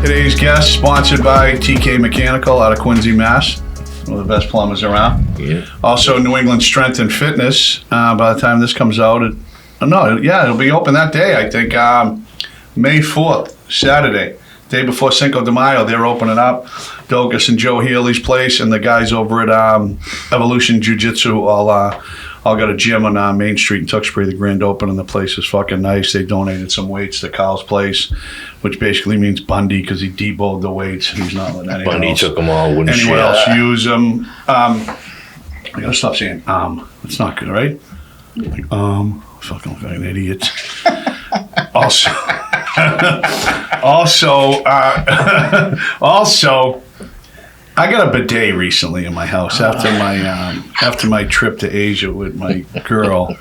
Today's guest, sponsored by TK Mechanical out of Quincy, Mass. One of the best plumbers around. Yeah. Also, New England Strength and Fitness. By the time this comes out, it'll be open that day, I think. May 4th, Saturday. Day before Cinco de Mayo, they're opening up. Dogus and Joe Healy's place, and the guys over at Evolution Jiu-Jitsu all got a gym on Main Street in Tewksbury, the grand opening. The place is fucking nice. They donated some weights to Kyle's place, which basically means Bundy because he deboed the weights. He's not letting anyone Bundy else, took them all. anyone else use them. I gotta stop saying It's not good, right? Like, fucking look like an idiot. Also, I got a bidet recently in my house after my trip to Asia with my girl.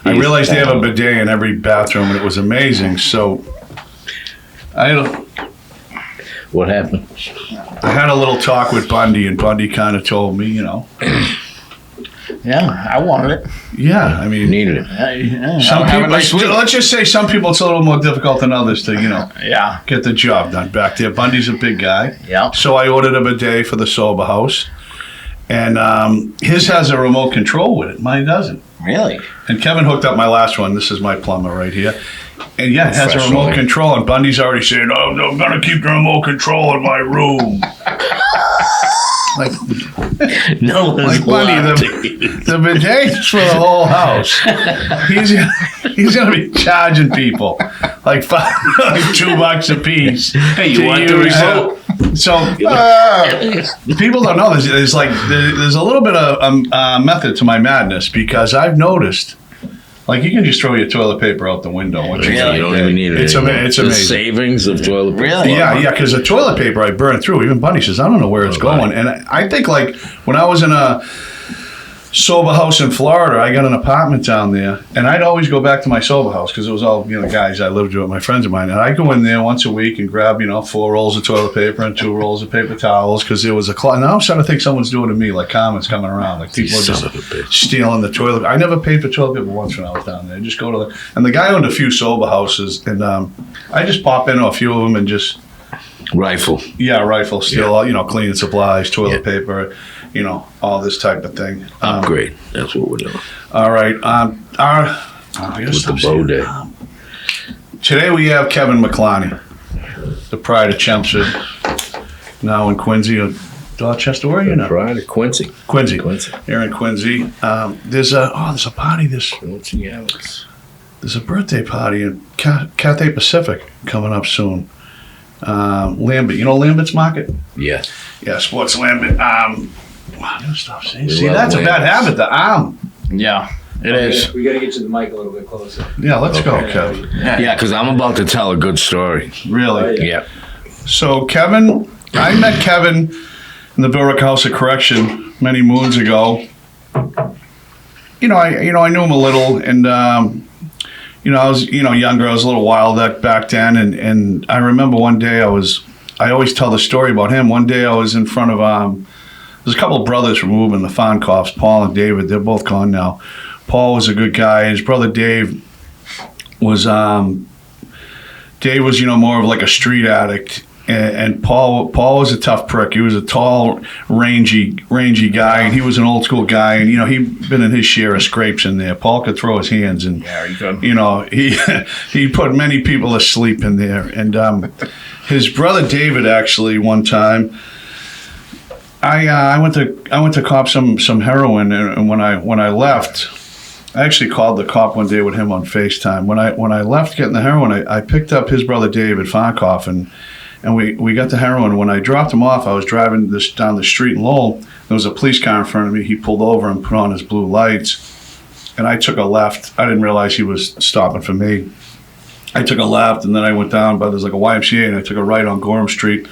I realized they have a bidet in every bathroom, and it was amazing. So, What happened? I had a little talk with Bundy, and Bundy kind of told me, Yeah, I wanted it. yeah, I mean, Needed it. some people. Let's just say some people it's a little more difficult than others to, Yeah. get the job done back there. Bundy's a big guy. Yeah. So I ordered a bidet for the sober house, and his has a remote control with it. Mine doesn't. Really? And Kevin hooked up my last one. This is my plumber right here. And yeah, it has a remote control. And Bundy's already saying, "Oh, no, I'm gonna keep the remote control in my room." Like, No one's Bundy, the bidet's for the whole house. He's gonna be charging people like $2 a piece. Hey, you want the remote? So people don't know there's a little bit of method to my madness, because I've noticed, like, you can just throw your toilet paper out the window. You don't even need it. It's amazing. The savings of toilet paper. Really? Yeah, because the toilet paper I burn through. Even Bunny says, I don't know where it's going. And I think, like, when I was in a sober house in Florida, I got an apartment down there, and I'd always go back to my sober house because it was all, guys I lived with, my friends of mine. And I'd go in there once a week and grab, 4 rolls of toilet paper and 2 rolls of paper towels, because there was a closet. Now I'm starting to think someone's doing it to me, like comments coming around. Like, people are just stealing the toilet. I never paid for toilet paper once when I was down there. I just go to and the guy owned a few sober houses, and I just pop into a few of them and just Rifle. steal, cleaning supplies, toilet paper, all this type of thing. Upgrade. That's what we're doing. All right. With the bow day. Today we have Kevin McLarney, the pride of Chelmsford, now in Quincy or Dorchester. Where are you now? Pride of Quincy. Quincy. Here in Quincy. There's a party. Quincy, Alex. There's a birthday party in Cathay Pacific coming up soon. Lambert. You know Lambert's Market? Yeah. Yeah, Sports Lambert. Stop saying. We See, love that's a bad Lambert's. habit. Yeah, it is. We got to get you the mic a little bit closer. Yeah, let's go, Kevin. Yeah, because I'm about to tell a good story. Really? Yeah. So Kevin, I met Kevin in the Billerick House of Correction many moons ago. I knew him a little, and I was younger. I was a little wild back then, and I remember one day I always tell the story about him. One day I was in front of there's a couple of brothers from moving the Fonkoffs, Paul and David. They're both gone now. Paul was a good guy. His brother Dave was more of like a street addict, and Paul was a tough prick. He was a tall, rangy guy, and he was an old school guy, and he'd been in his share of scrapes in there. Paul could throw his hands, and he put many people to sleep in there. And his brother David, actually, one time, I went to cop some heroin, and when I left, I actually called the cop one day with him on FaceTime. When I left getting the heroin, I picked up his brother David Fonkoff, and we got the heroin. When I dropped him off, I was driving down the street in Lowell. There was a police car in front of me. He pulled over and put on his blue lights, and I took a left. I didn't realize he was stopping for me. I took a left, and then I went down by, there's like a YMCA, and I took a right on Gorham Street.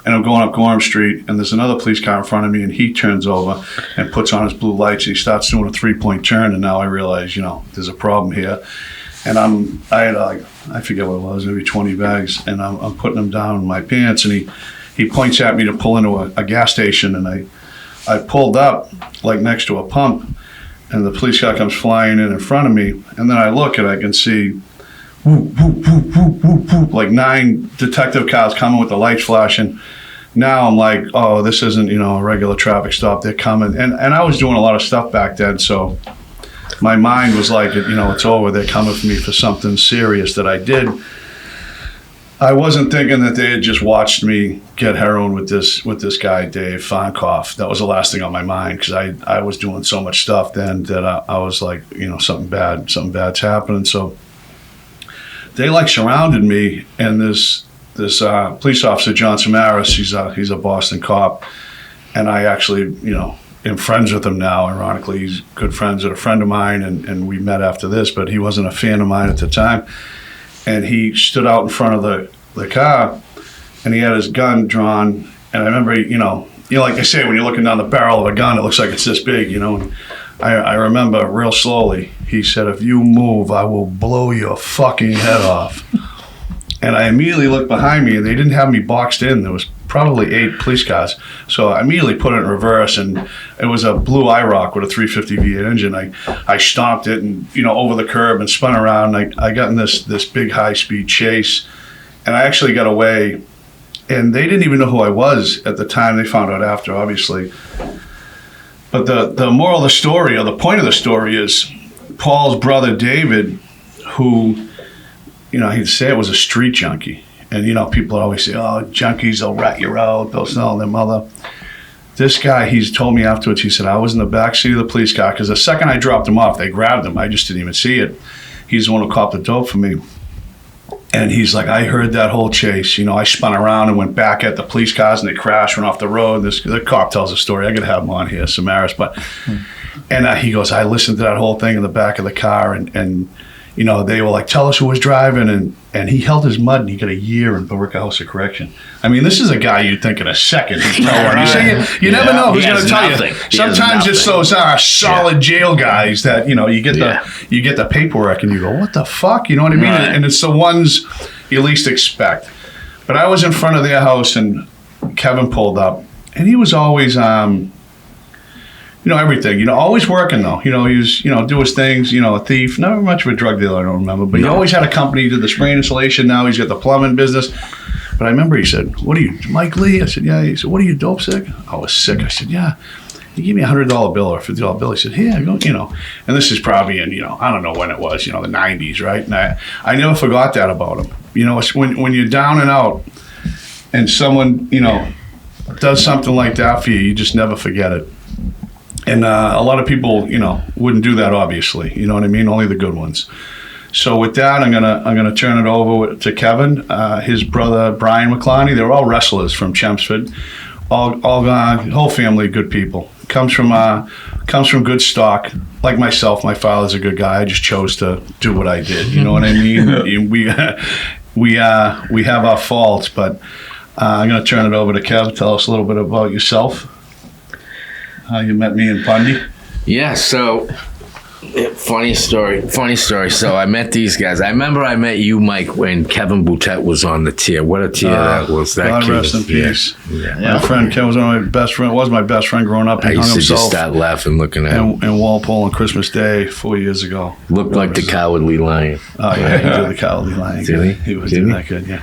And I'm going up Gorham Street, and there's another police car in front of me, and he turns over and puts on his blue lights, and he starts doing a 3-point turn, and now I realize, there's a problem here. And I forget what it was, maybe 20 bags, and I'm putting them down in my pants, and he points at me to pull into a gas station, and I pulled up like next to a pump, and the police car comes flying in front of me, and then I look and I can see whoop, whoop, whoop, whoop, whoop, whoop, like 9 detective cars coming with the lights flashing. Now I'm like, oh, this isn't, a regular traffic stop. They're coming. And I was doing a lot of stuff back then, so my mind was like, it's over. They're coming for me for something serious that I did. I wasn't thinking that they had just watched me get heroin with this guy, Dave Fonkoff. That was the last thing on my mind, because I was doing so much stuff then that I was like, something bad's happening. So they like surrounded me, and this police officer, John Samaras, he's a Boston cop, and I actually, am friends with him now. Ironically, he's good friends with a friend of mine, and we met after this, but he wasn't a fan of mine at the time. And he stood out in front of the car, and he had his gun drawn. And I remember, like I say, when you're looking down the barrel of a gun, it looks like it's this big, And I remember real slowly, he said, "If you move, I will blow your fucking head off." And I immediately looked behind me, and they didn't have me boxed in. There was probably 8 police cars. So I immediately put it in reverse, and it was a blue IROC with a 350 V8 engine. I stomped it and, over the curb and spun around. I got in this big high-speed chase, and I actually got away. And they didn't even know who I was at the time. They found out after, obviously. But the moral of the story, or the point of the story, is Paul's brother David, who, he'd say it was a street junkie. And, people always say, oh, junkies, they'll rat you out, they'll smell their mother. This guy, he's told me afterwards, he said, I was in the backseat of the police car, because the second I dropped him off, they grabbed him. I just didn't even see it. He's the one who copped the dope for me. And he's like, I heard that whole chase. I spun around and went back at the police cars, and they crashed, went off the road. The cop tells a story. I got to have him on here, Samaras. But, and he goes, I listened to that whole thing in the back of the car, and they were like, tell us who was driving, and he held his mud, and he got a year in Billerica House of Correction. I mean, this is a guy you'd think in a second he'd tell one. You never know who's going to tell you. Sometimes it's those solid jail guys that, you get the paperwork, and you go, what the fuck? You know what I mean? Right. And it's the ones you least expect. But I was in front of their house, and Kevin pulled up, and he was always, everything, always working though. He was, do his things, a thief, never much of a drug dealer, I don't remember, but he always had a company. He did the spray insulation. Now he's got the plumbing business. But I remember he said, what are you, Mike Lee? I said, yeah. He said, what are you, dope sick? I was sick. I said, yeah. He gave me $100 bill or $50 bill. He said, here, go, and this is probably in, I don't know when it was, the 90s, right? And I never forgot that about him. It's when you're down and out and someone, does something like that for you, you just never forget it. And a lot of people, wouldn't do that, obviously. You know what I mean? Only the good ones. So with that, I'm gonna turn it over to Kevin. His brother Brian McLarney. They're all wrestlers from Chelmsford. All whole family good people. Comes from good stock. Like myself, my father's a good guy. I just chose to do what I did. You know what I mean? we have our faults, but I'm gonna turn it over to Kev. Tell us a little bit about yourself. How you met me and Bundy? Yeah, so funny story. So I met these guys. I remember I met you, Mike, when Kevin Boutet was on the tier. What a tier that was. That God kid rest in peace. Yeah. My friend Kevin was one of my best friends. Was my best friend growing up. He I hung used to just himself start laughing looking at him. in Walpole on Christmas Day 4 years ago. Looked like the Cowardly Lion. Oh yeah, he did the Cowardly Lion. Did he was doing that good. Yeah.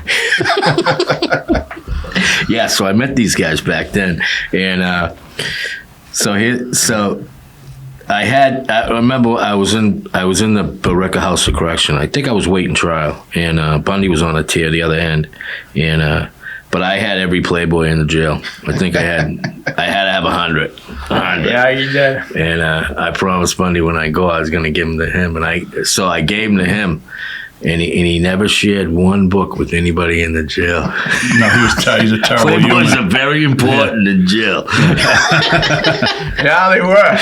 Yeah. So I met these guys back then, and so I remember I was in the Billerica House of Correction. I think I was waiting trial, and Bundy was on the tier the other end, and but I had every Playboy in the jail. I think I had to have 100. Yeah, you did. And I promised Bundy when I go I was going to give them to him, and I gave them to him. And he never shared one book with anybody in the jail. No, he's a terrible human. Playboys are very important in jail. Yeah, they were.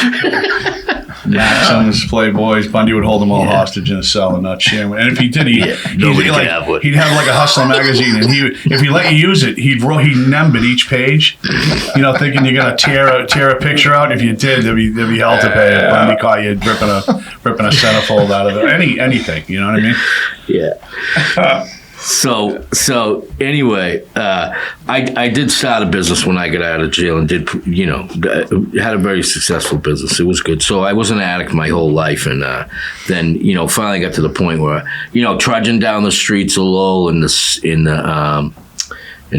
Maxims, Playboys. Bundy would hold them all hostage in a cell and not share them. And if he did, he'd have like a Hustler magazine, and if he let you use it, he'd number each page. Thinking you're gonna tear a picture out. If you did, there'd be hell to pay. If Bundy caught you ripping a centerfold out of it, anything. You know what I mean? Yeah. So anyway, I did start a business when I got out of jail and did, had a very successful business. It was good. So I was an addict my whole life. And then, finally got to the point where, trudging down the streets alone in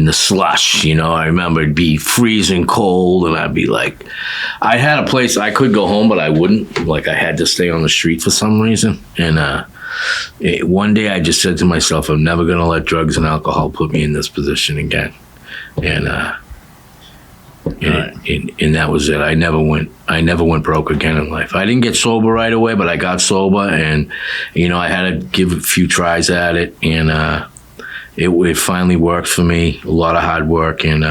the slush, I remember it'd be freezing cold and I'd be like, I had a place I could go home, but I wouldn't. Like I had to stay on the street for some reason. And one day I just said to myself, I'm never going to let drugs and alcohol put me in this position again. And that was it. I never went broke again in life. I didn't get sober right away, but I got sober and, I had to give a few tries at it. And, it finally worked for me, a lot of hard work, and,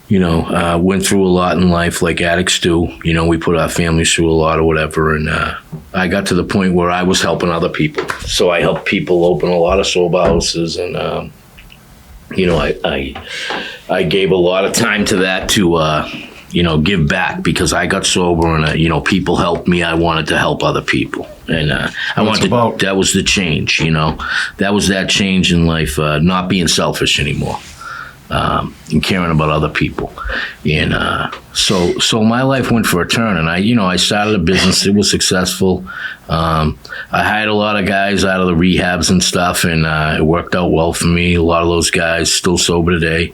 went through a lot in life like addicts do. We put our families through a lot or whatever, and I got to the point where I was helping other people. So I helped people open a lot of sober houses, and, I gave a lot of time to that to, give back because I got sober and, people helped me. I wanted to help other people. And that was the change, that was that change in life, not being selfish anymore, and caring about other people. And so my life went for a turn, and I started a business. It was successful. I hired a lot of guys out of the rehabs and stuff, and it worked out well for me. A lot of those guys still sober today.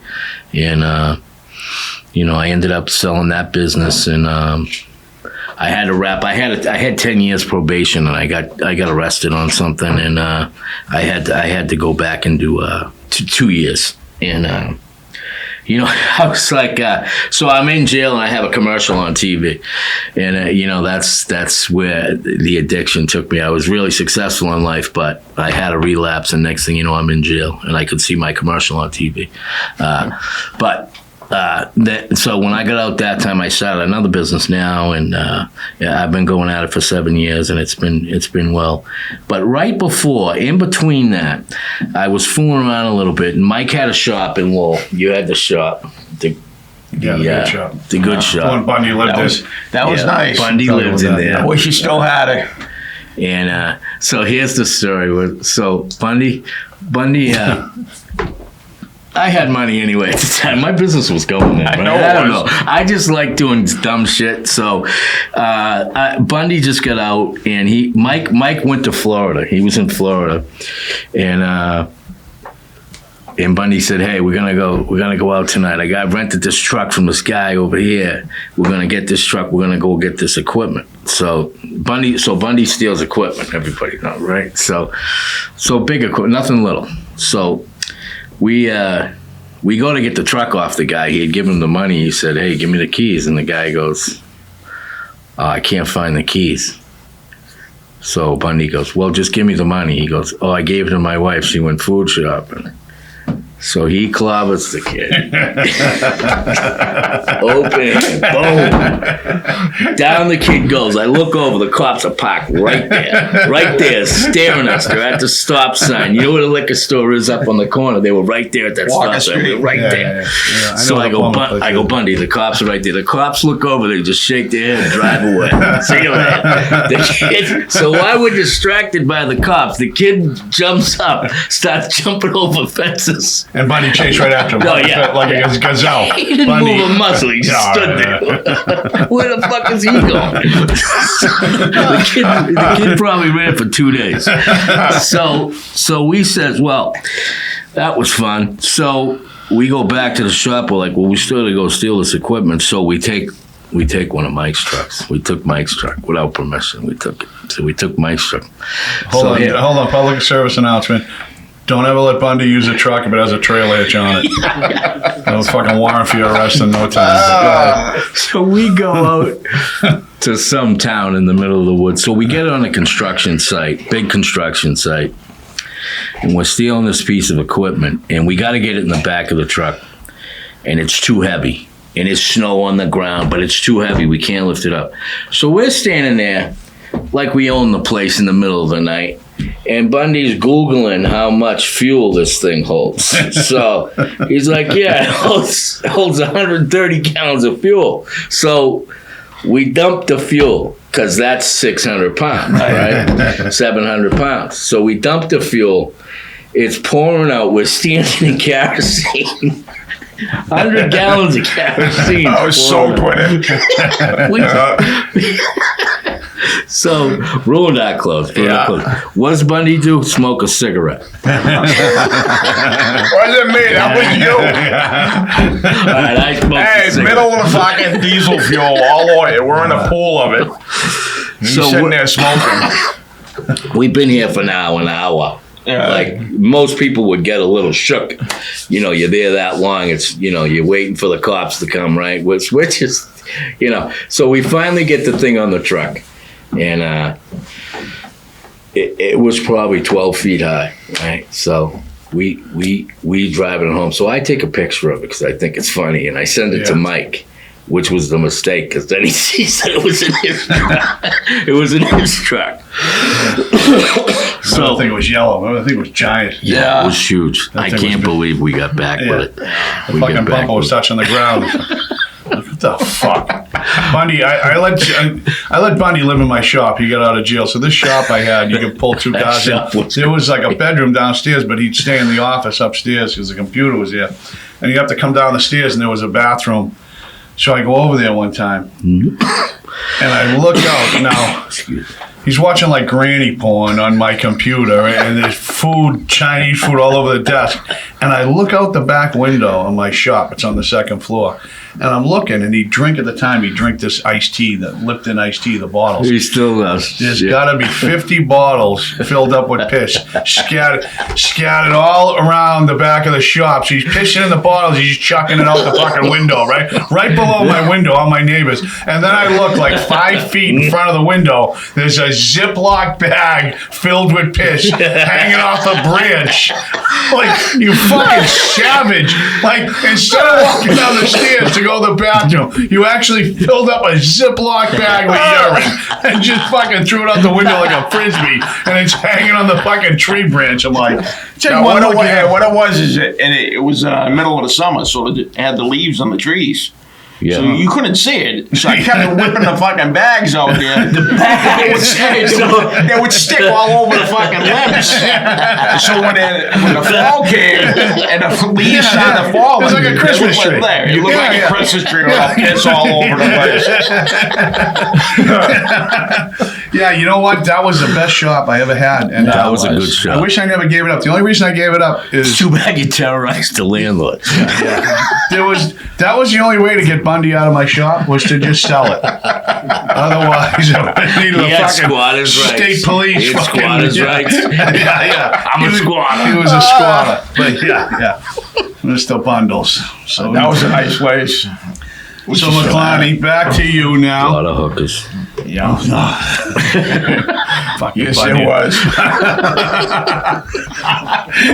And, I ended up selling that business, and I had to wrap. I had 10 years probation, and I got arrested on something, and I had to go back and do 2 years. And I was like, so I'm in jail and I have a commercial on TV, and that's where the addiction took me. I was really successful in life, but I had a relapse, and next thing you know, I'm in jail, and I could see my commercial on TV. So when I got out that time, I started another business now, and I've been going at it for 7 years, and it's been well. But right before, in between that, I was fooling around a little bit, and Mike had a shop in Lowell. You had the shop. The good shop. The good shop. When Bundy lived That was nice. Bundy lived in there. I wish you still had it. And so here's the story. So Bundy, I had money anyway at the time. My business was going there. Right? I don't know. I just like doing dumb shit. So Bundy just got out, and Mike went to Florida. He was in Florida, and Bundy said, "Hey, we're gonna go out tonight. I rented this truck from this guy over here. We're gonna get this truck. We're gonna go get this equipment." So Bundy steals equipment. Everybody knows, right? So big equipment, nothing little. So we go to get the truck off the guy. He had given him the money. He said, "Hey, give me the keys." And the guy goes, "I can't find the keys." So Bundy goes, "Well, just give me the money." He goes, "Oh, I gave it to my wife. She went food shopping." So he clobbers the kid. Open, boom. Down the kid goes. I look over, the cops are parked right there, staring at us. They're at the stop sign. You know where the liquor store is up on the corner? They were right there at that stop sign. They were right there. Yeah. So I go, Bundy, the cops are right there. The cops look over, they just shake their head and drive away. See you later. The kid, so while we're distracted by the cops, the kid jumps up, starts jumping over fences. And Bundy chased right after him like a gazelle. He didn't move a muscle. He just stood there. Where the fuck is he going? the kid probably ran for 2 days. So we said, well, that was fun. So we go back to the shop. We're like, well, we still got to go steal this equipment. So we take one of Mike's trucks. We took Mike's truck without permission. We took it. So we took Mike's truck. Hold on. Public service announcement. Don't ever let Bundy use a truck if it has a trail hitch on it. That'll fucking warrant for your arrest in no time. So we go out to some town in the middle of the woods. So we get on a construction site, big construction site, and we're stealing this piece of equipment, and we got to get it in the back of the truck, and it's too heavy. And there's snow on the ground, but it's too heavy. We can't lift it up. So we're standing there like we own the place in the middle of the night. And Bundy's Googling how much fuel this thing holds. So he's like, yeah, it holds 130 gallons of fuel. So we dumped the fuel because that's 600 pounds, right? 700 pounds. So we dumped the fuel It's pouring out. We're standing in kerosene. 100 gallons of kerosene. I was soaked with it. So, ruined our clothes. What does Bundy do? Smoke a cigarette. Wasn't me. That was you. All right, I smoked a Hey, cigarette. middle of the fucking diesel fuel, all oil. We're in a pool of it. He's So sitting what- there smoking. We've been here for now an hour. Yeah. Like most people would get a little shook. You know, you're there that long. It's, you know, you're waiting for the cops to come, right? Which is, you know. So we finally get the thing on the truck, and it was probably 12 feet high, right? So we drive it home. So I take a picture of it because I think it's funny, and I send it to Mike, which was the mistake, because then he sees that it was in his truck. It was in his truck. So I think it was yellow. I think it was giant. Yeah, it was huge. I thing can't was big. believe we got back with it. The fucking bumper was touching the ground. What the fuck? Bundy, I let Bundy live in my shop. He got out of jail. So this shop I had, you could pull two cars in. There was like a bedroom downstairs, but he'd stay in the office upstairs because the computer was there. And you have to come down the stairs, and there was a bathroom. So I go over there one time, and I look out. Now, he's watching like granny porn on my computer, and there's food, Chinese food all over the desk. And I look out the back window of my shop. It's on the second floor. And I'm looking, and he'd drink this iced tea, the Lipton iced tea, the bottles. He still does. There's got to be 50 bottles filled up with piss, scattered all around the back of the shop. So he's pissing in the bottles. He's chucking it out the fucking window, right below my window, all my neighbors. And then I look like 5 feet in front of the window. There's a Ziploc bag filled with piss hanging off a branch. Like, you fucking savage. Like, instead of walking down the stairs to go to the bathroom, you actually filled up a Ziploc bag with urine and just fucking threw it out the window like a frisbee, and it's hanging on the fucking tree branch. I'm like, Now, what it was is it was middle of the summer, so it had the leaves on the trees. Yeah. So you couldn't see it. So I kept whipping the fucking bags out there. The bags. They would stick all over the fucking limbs. So when the fall came and the leaves started falling, It was like a Christmas tree. You look like a Christmas tree with all piss all over the place. Yeah, you know what? That was the best shop I ever had, and That was a good shop. I wish I never gave it up. The only reason I gave it up is Too bad you terrorized the landlord. that was the only way to get Bundy out of my shop was to just sell it. Otherwise, I needed He a had fucking squatters' rights. state police. He had fucking, squatters' rights. Yeah. I'm a squatter. He was a squatter, but yeah, Mr. Bundles. So That was a nice place. So McLarney, back to you A now. lot of hookers. Yeah. Fucking Yes, Bundy. it was.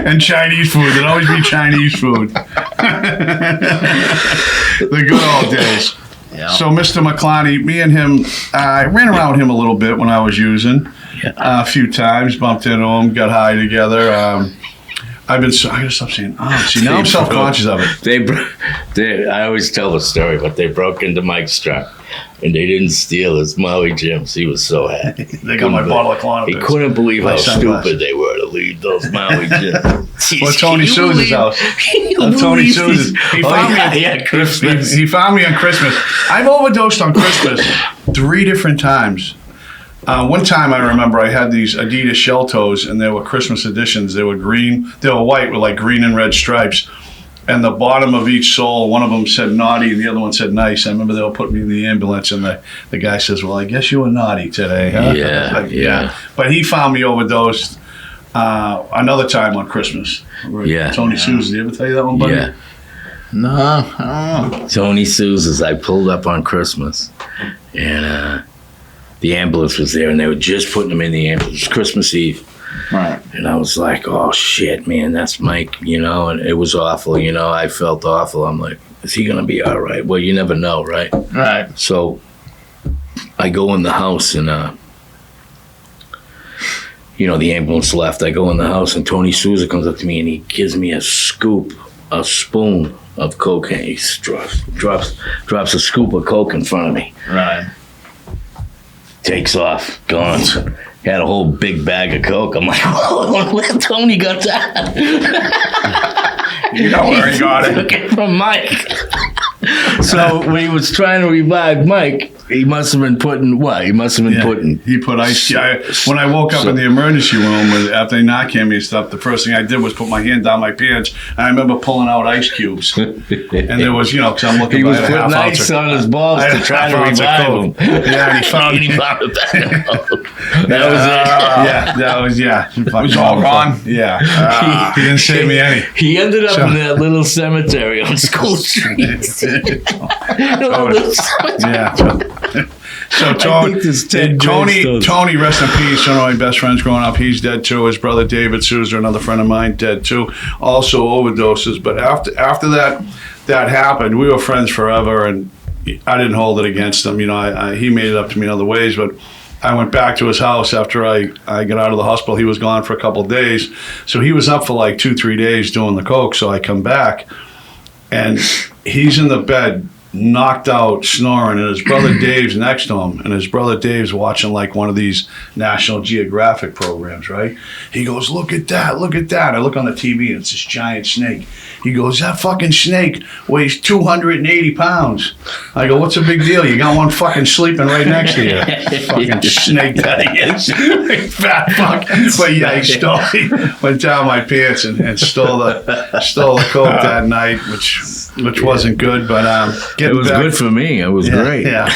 And Chinese food. There'd always be Chinese food. The good old days. Yeah. So Mr. McLarney, me and him, I ran around with him a little bit when I was using. A few times, bumped into him, got high together. I gotta stop saying, see, now I'm self-conscious of it. I always tell the story, but they broke into Mike's truck and they didn't steal his Maui Jims. He was so happy. They got my bottle of Clonopin. He couldn't believe My how sunglasses. stupid they were to leave those Maui Jims. Well, Tony Sousa's house. Tony Sousa's. He found me on Christmas. I've overdosed on Christmas 3 different times. One time I remember I had these Adidas shell toes, and they were Christmas editions. They were green. They were white with like green and red stripes. And the bottom of each sole, one of them said naughty and the other one said nice. I remember they were putting me in the ambulance, and the guy says, well, I guess you were naughty today, huh? Yeah, Like, yeah. But he found me overdosed another time on Christmas. Yeah. Tony Sousa. Did he ever tell you that one, buddy? Yeah. No, I don't know. Tony Sousa's, I pulled up on Christmas and the ambulance was there and they were just putting him in the ambulance. It was Christmas Eve. Right. And I was like, oh shit, man, that's Mike, and it was awful, I felt awful. I'm like, is he going to be all right? Well, you never know, right? Right. So I go in the house and, the ambulance left. I go in the house and Tony Sousa comes up to me and he gives me a spoon of cocaine. He drops a scoop of coke in front of me. Right. Takes off, gone. had a whole big bag of Coke. I'm like, whoa, where Tony got that? You know where he got it. Took it from Mike. So when he was trying to revive Mike, he must have been putting what? He must have been putting. He put ice. When I woke up in the emergency room after they knocked me and stuff, the first thing I did was put my hand down my pants. And I remember pulling out ice cubes, and there was, because I'm looking. He was putting ice on his balls to try to revive him. Yeah, and he found it back. That was it. It was all gone. Yeah, he didn't save me any. He ended up in that little cemetery on School Street. Yeah. So Tony, rest in peace. One of my best friends growing up, he's dead too. His brother David Souza, another friend of mine, dead too. Also overdoses. But after that happened, we were friends forever, and I didn't hold it against him. He made it up to me in other ways, but I went back to his house after I got out of the hospital. He was gone for a couple of days, so he was up for like 2-3 days doing the coke. So I come back, and he's in the bed, knocked out, snoring, and his brother Dave's next to him, and his brother Dave's watching like one of these National Geographic programs, right? He goes, look at that. I look on the TV, and it's this giant snake. He goes, that fucking snake weighs 280 pounds. I go, what's the big deal? You got one fucking sleeping right next to you. Fucking snake that he is. Fat fuck. But yeah, he went down my pants and stole the coke that night, which wasn't good, but it was good for me. It was great. Yeah,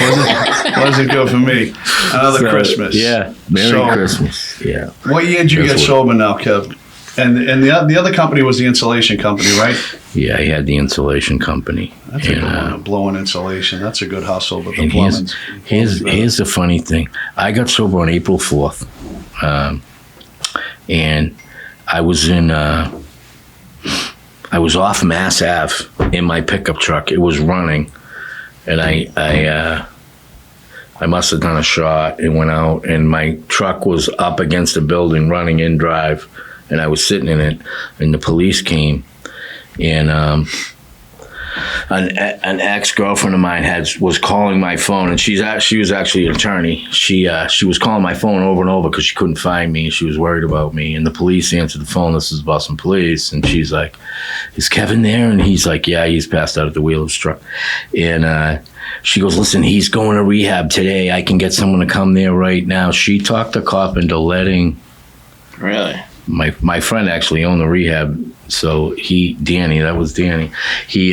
wasn't good for me. Another Christmas. Yeah, Merry Christmas. Yeah. What year did you get sober now, Kev? And the other company was the insulation company, right? Yeah, he had the insulation company. That's a good one, blowing insulation. That's a good hustle, but the plumbing. Here's the funny thing. I got sober on April 4th, and I was off Mass Ave in my pickup truck. It was running, and I must have done a shot and went out, and my truck was up against a building running in drive, and I was sitting in it, and the police came, and an ex-girlfriend of mine was calling my phone, and she was actually an attorney. She was calling my phone over and over because she couldn't find me. She was worried about me, and the police answered the phone. This is Boston Police, and she's like, "Is Kevin there?" And he's like, "Yeah, he's passed out at the wheel of his truck." And she goes, "Listen, he's going to rehab today. I can get someone to come there right now." She talked the cop into letting. Really? My friend actually owned the rehab, so Danny, he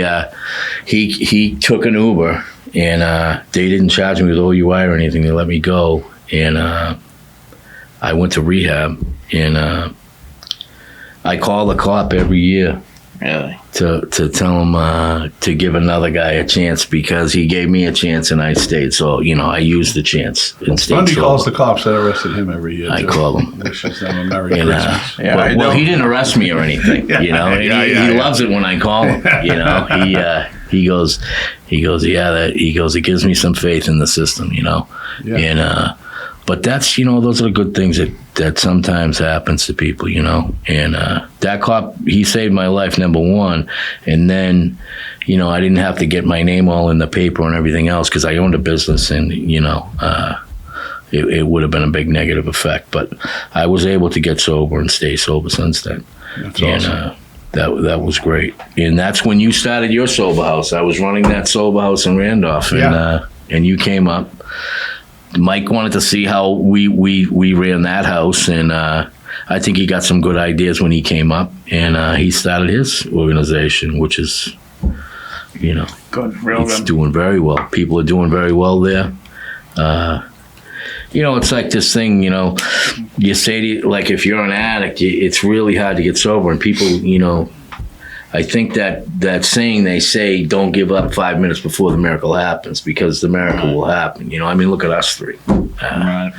took an Uber, and they didn't charge me with OUI or anything. They let me go, and I went to rehab, and I call the cop every year. Really? To tell him to give another guy a chance, because he gave me a chance and I stayed. So, I used the chance and stayed. Bundy calls the cops that arrested him every year. I call him. Wishes them a Merry Christmas. Well, he didn't arrest me or anything. He loves it when I call him. He goes, it gives me some faith in the system. Yeah. And but that's those are the good things that sometimes happens to people, and that cop, he saved my life, number one, and then I didn't have to get my name all in the paper and everything else because I owned a business, and it would have been a big negative effect, but I was able to get sober and stay sober since then. That's awesome. That was great. And that's when you started your sober house. I was running that sober house in Randolph, and you came up. Mike wanted to see how we ran that house, and I think he got some good ideas when he came up, and he started his organization, which is, good, it's doing very well. People are doing very well there. It's like this thing, you say like if you're an addict, it's really hard to get sober, and people, I think that saying they say, don't give up 5 minutes before the miracle happens, because the miracle will happen. Look at us three. Right.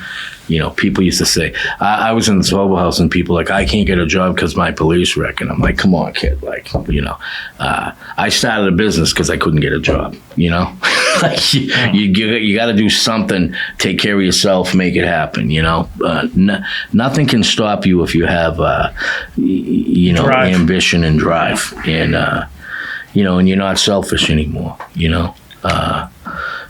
People used to say, I was in the sober house and people like, I can't get a job because my police wreck. And I'm like, come on, kid. I started a business because I couldn't get a job, you got to do something, take care of yourself, make it happen, nothing can stop you if you have, drive. Ambition and drive, and, and you're not selfish anymore,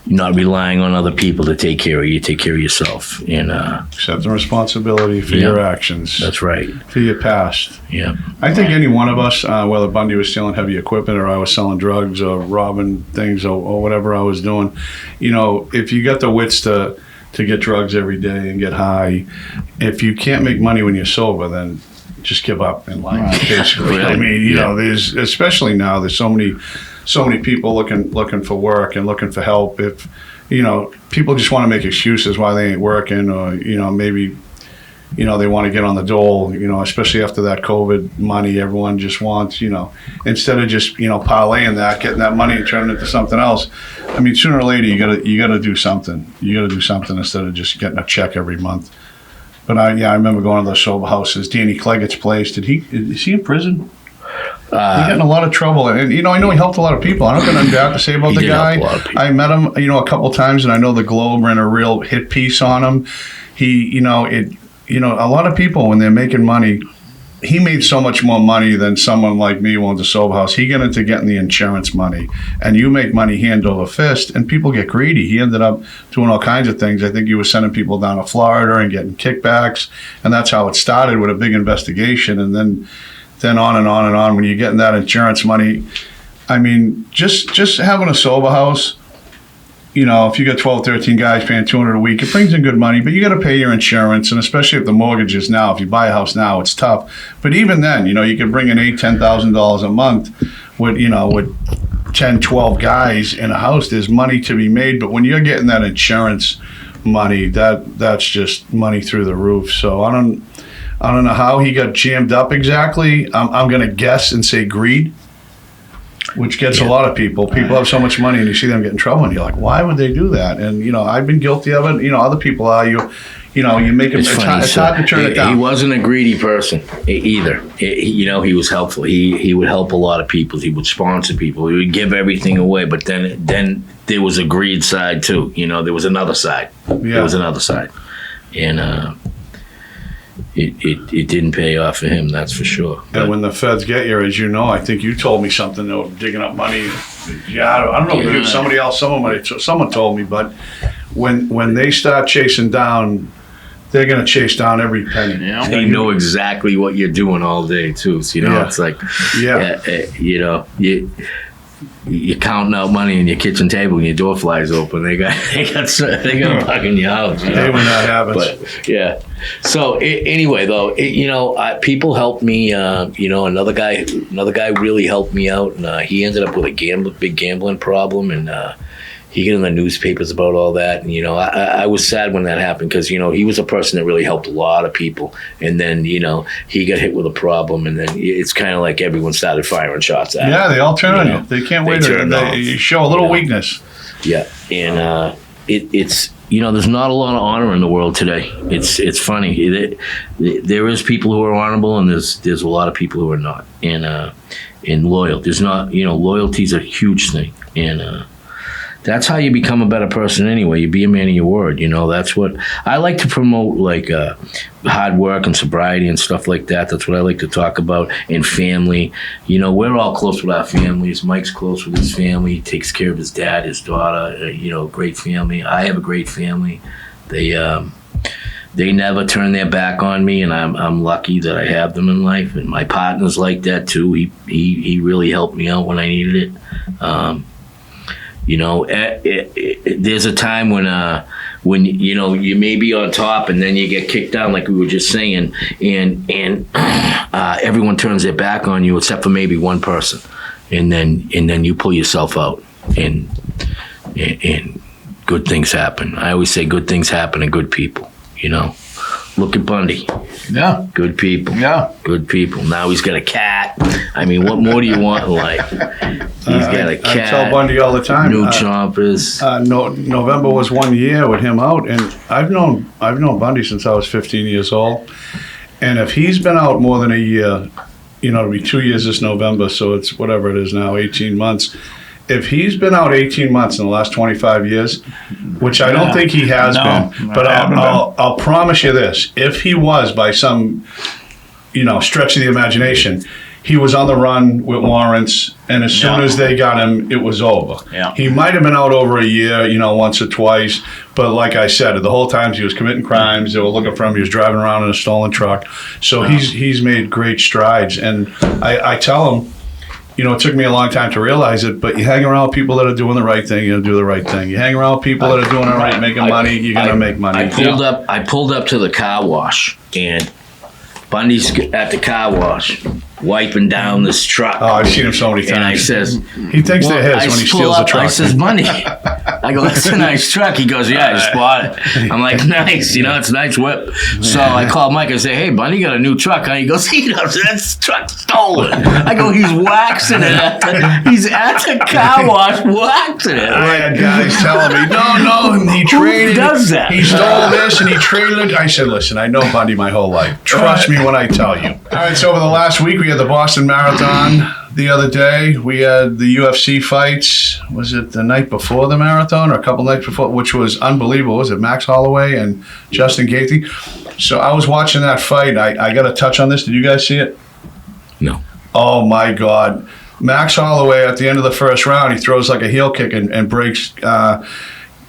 not relying on other people to take care of you. Take care of yourself, and Accepting responsibility for Yeah. your actions. that's right. For your past. Yeah, I think any one of us, whether Bundy was stealing heavy equipment or I was selling drugs or robbing things or whatever I was doing, if you got the wits to get drugs every day and get high, if you can't make money when you're sober, then just give up in life. Basically, I mean, there's, especially now, there's so many people looking for work and looking for help. If people just want to make excuses why they ain't working, or maybe they want to get on the dole, especially after that COVID money, everyone just wants, instead of just, parlaying that, getting that money and turning it into something else. I mean, sooner or later, you gotta do something. You gotta do something instead of just getting a check every month. But I remember going to those sober houses. Danny Cleggett's place. Is he in prison? He got in a lot of trouble, and I know he helped a lot of people. I don't got nothing bad to say about the did guy. help a lot of people. I met him, a couple times, and I know the Globe ran a real hit piece on him. He, a lot of people when they're making money, he made so much more money than someone like me who owns a sober house. He got into getting the insurance money, and you make money hand over fist, and people get greedy. He ended up doing all kinds of things. I think he was sending people down to Florida and getting kickbacks, and that's how it started with a big investigation, and then on and on and on. When you're getting that insurance money, I mean, just having a sober house, if you got 12, 13 guys paying $200 a week, it brings in good money, but you got to pay your insurance, and especially if the mortgage is now, if you buy a house now, it's tough. But even then, you can bring in $8,000, $10,000 a month with 10, 12 guys in a house. There's money to be made, but when you're getting that insurance money, that's just money through the roof. So I don't know how he got jammed up exactly. I'm going to guess and say greed, which gets a lot of people. People have so much money, and you see them get in trouble, and you're like, why would they do that? And I've been guilty of it. Other people are. You make them. It's hard to turn it down. He wasn't a greedy person either. He was helpful. He would help a lot of people. He would sponsor people. He would give everything away. But then there was a greed side too. There was another side. Yeah. There was another side, and it didn't pay off for him. That's for sure. And when the feds get you, as you know, I think you told me something. They were digging up money. Yeah, I don't know if it was somebody else. Someone told me, but when they start chasing down, they're going to chase down every penny. They know exactly what you're doing all day too. So, it's like, you're counting out money in your kitchen table and your door flies open. They got a bug in your house. Hey, when that happens. But yeah. So anyway, though, people helped me. Another guy really helped me out, and he ended up with a big gambling problem, and he got in the newspapers about all that. And I was sad when that happened because he was a person that really helped a lot of people, and then he got hit with a problem, and then it's kind of like everyone started firing shots at him. Yeah, they all turn on you. They can't wait to show a little weakness. Yeah, and it's there's not a lot of honor in the world today. It's funny. There is people who are honorable, and there's a lot of people who are not. And loyal. There's not. Loyalty is a huge thing, and that's how you become a better person anyway. You be a man of your word. That's what I like to promote, like hard work and sobriety and stuff like that. That's what I like to talk about. And family. We're all close with our families. Mike's close with his family. He takes care of his dad, his daughter. Great family. I have a great family. They never turn their back on me, and I'm lucky that I have them in life. And my partner's like that too. He really helped me out when I needed it. There's a time when you may be on top and then you get kicked down, like we were just saying, and everyone turns their back on you except for maybe one person, and then you pull yourself out, and good things happen. I always say good things happen to good people. Look at Bundy. Yeah. Good people. Yeah. Good people. Now he's got a cat. I mean, what more do you want in life? He's got a cat. I tell Bundy all the time. New chompers. November was 1 year with him out, and I've known Bundy since I was 15 years old. And if he's been out more than a year, it'll be 2 years this November, so it's whatever it is now, 18 months. If he's been out 18 months in the last 25 years, which I don't think he has been, but I'll promise you this: if he was by some, stretch of the imagination, he was on the run with warrants, and as soon as they got him, it was over. Yeah. He might have been out over a year, once or twice, but like I said, the whole time he was committing crimes, they were looking for him, he was driving around in a stolen truck. So he's made great strides, and I tell him, it took me a long time to realize it, but you hang around with people that are doing the right thing, you're going to do the right thing. You hang around with people that are doing it right, making money, you're going to make money. I pulled up to the car wash, and Bundy's at the car wash, wiping down this truck. Oh, I've seen him so many times. And I says, he thinks they're his when he steals a truck. I says, Bundy. I go, that's a nice truck. He goes, yeah, I just bought it. I'm like, nice, it's a nice whip. So I called Mike and say, hey, Bundy, got a new truck, huh? He goes, that's truck stolen. I go, he's waxing it. He's at the car wash waxing it. I had guys telling me, no, he traded. Who does that? He stole this and he traded it. I said, listen, I know Bundy my whole life. Trust me when I tell you. All right, so over the last week, we had the Boston Marathon. The other day, we had the UFC fights. Was it the night before the marathon or a couple nights before, which was unbelievable? Was it Max Holloway and Justin Gaethje? So I was watching that fight. I got to touch on this. Did you guys see it? No. Oh, my God. Max Holloway, at the end of the first round, he throws like a heel kick and breaks, how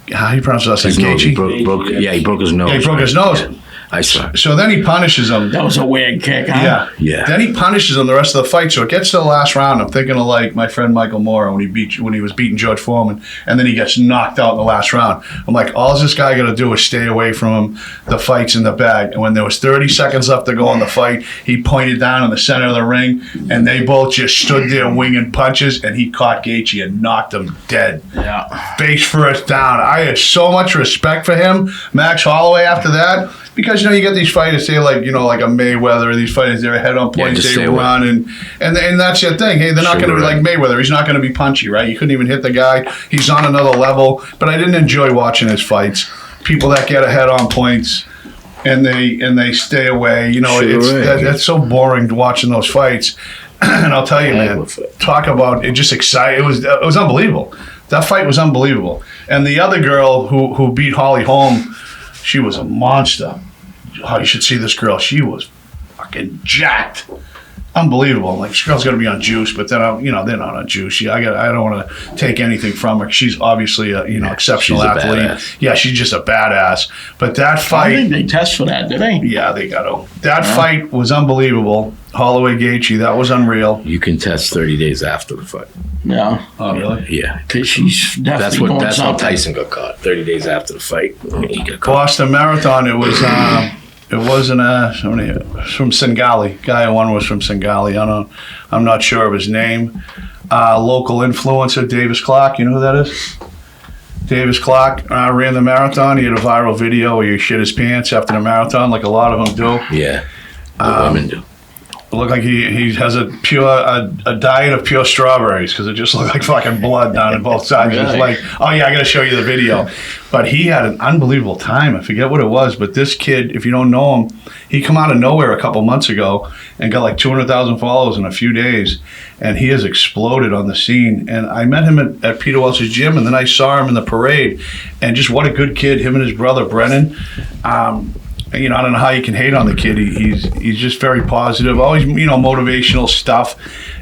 do you pronounce that? Gaethje? He broke his nose. Yeah, he broke his nose. I saw. So then he punishes him. That was a weird kick, huh? Yeah. Then he punishes him the rest of the fight. So it gets to the last round. I'm thinking of like my friend Michael Moore when he was beating George Foreman, and then he gets knocked out in the last round. I'm like, all this guy got to do is stay away from him. The fight's in the bag. And when there was 30 seconds left to go in the fight, he pointed down in the center of the ring, and they both just stood there winging punches, and he caught Gaethje and knocked him dead. Yeah. Face first down. I had so much respect for him, Max Holloway, after that. Because you get these fighters, say like like a Mayweather, these fighters, they're head on points, they run, and that's your thing. Hey, they're not going to be like Mayweather. He's not going to be punchy, right? You couldn't even hit the guy. He's on another level. But I didn't enjoy watching his fights. People that get ahead on points and they stay away. That's so boring watching those fights. And I'll tell you, man, talk about it. Just exciting. It was unbelievable. That fight was unbelievable. And the other girl who beat Holly Holm, she was a monster. Oh, you should see this girl. She was fucking jacked. Unbelievable. I'm like, this girl's going to be on juice, but then, they're not on juice. I don't want to take anything from her. She's obviously a, exceptional athlete. Yeah, she's just a badass. But that fight. I think they test for that, did they? Yeah, they got to. That fight was unbelievable. Holloway Gaethje, that was unreal. You can test 30 days after the fight. Yeah. Oh, really? Yeah. Because she's definitely That's how Tyson got caught. 30 days after the fight, he got caught. Boston Marathon, it was. It wasn't from Singali. Guy who won was from Singali. I'm not sure of his name. Local influencer, Davis Clark. You know who that is? Davis Clark ran the marathon. He had a viral video where he shit his pants after the marathon, like a lot of them do. Yeah, women do. It looked like he has a diet of pure strawberries because it just looked like fucking blood down in both sides. Really? It was like, oh yeah, I got to show you the video. But he had an unbelievable time. I forget what it was, but this kid, if you don't know him, he come out of nowhere a couple months ago and got like 200,000 followers in a few days, and he has exploded on the scene. And I met him at Peter Welch's gym, and then I saw him in the parade, and just what a good kid. Him and his brother Brennan. I don't know how you can hate on the kid. He's just very positive, always motivational stuff,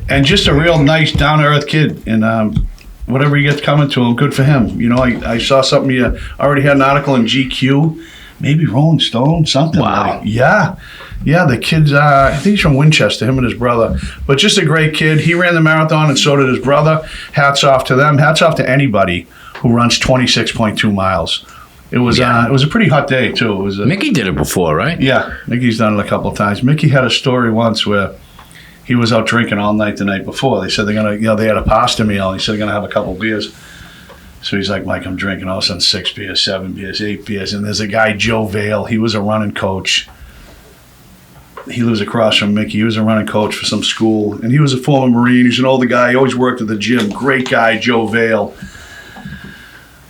and just a real nice, down to earth kid. And whatever he gets coming to him, good for him. I saw something. You already had an article in GQ, maybe Rolling Stone, something. Wow. Yeah. The kid's I think he's from Winchester. Him and his brother, but just a great kid. He ran the marathon, and so did his brother. Hats off to them. Hats off to anybody who runs 26.2 miles. It was a pretty hot day too. It was Mickey did it before, right? Yeah, Mickey's done it a couple of times. Mickey had a story once where he was out drinking all night the night before. They said they're gonna, they had a pasta meal. And he said they're gonna have a couple of beers. So he's like, Mike, I'm drinking. All of a sudden, 6 beers, 7 beers, 8 beers, and there's a guy, Joe Vale. He was a running coach. He lives across from Mickey. He was a running coach for some school, and he was a former Marine. He's an older guy. He always worked at the gym. Great guy, Joe Vale.